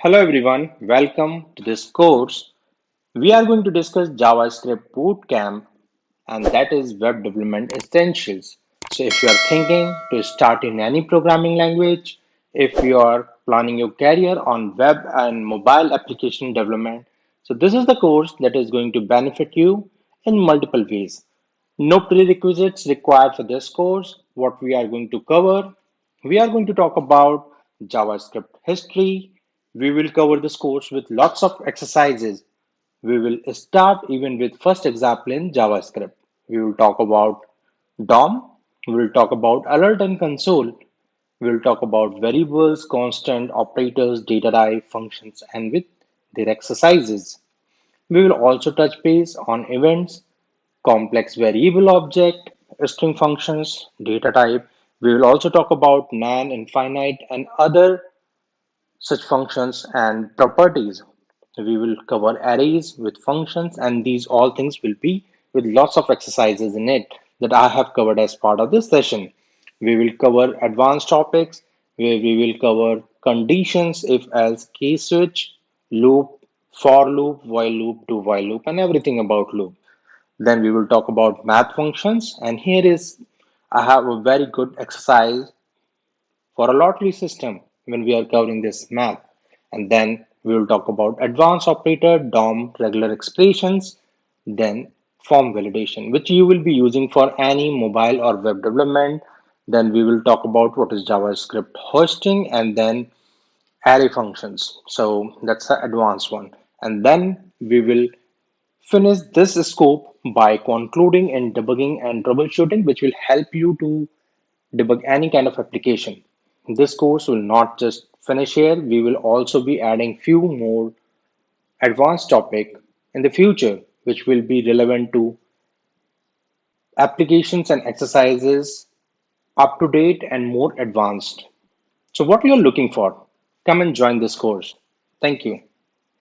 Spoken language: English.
Hello everyone, welcome to this course. We are going to discuss JavaScript Bootcamp and that is Web Development Essentials. So if you are thinking to start in any programming language, if you are planning your career on web and mobile application development, so this is the course that is going to benefit you in multiple ways. No prerequisites required for this course. What we are going to cover, we are going to talk about JavaScript history. We will cover this course with lots of exercises. We will start even with first example in JavaScript. We will talk about DOM. We will talk about alert and console. We will talk about variables, constant, operators, data type, functions, and with their exercises. We will also touch base on events, complex variable object, string functions, data type. We will also talk about non, infinite, and other such functions and properties. We will cover arrays with functions, and these all things will be with lots of exercises in it that I have covered as part of this session. We will cover advanced topics where we will cover conditions, if else, case switch, loop, for loop, while loop, do while loop, and everything about loop. Then we will talk about math functions, and here is I have a very good exercise for a lottery system when we are covering this math. And then we will talk about advanced operator, DOM, regular expressions, then form validation, which you will be using for any mobile or web development. Then we will talk about what is JavaScript hoisting and then array functions. So that's the advanced one. And then we will finish this scope by concluding in debugging and troubleshooting, which will help you to debug any kind of application. This course will not just finish here, we will also be adding few more advanced topic in the future which will be relevant to applications and exercises up to date and more advanced. So what you're looking for, come and join this course. Thank you.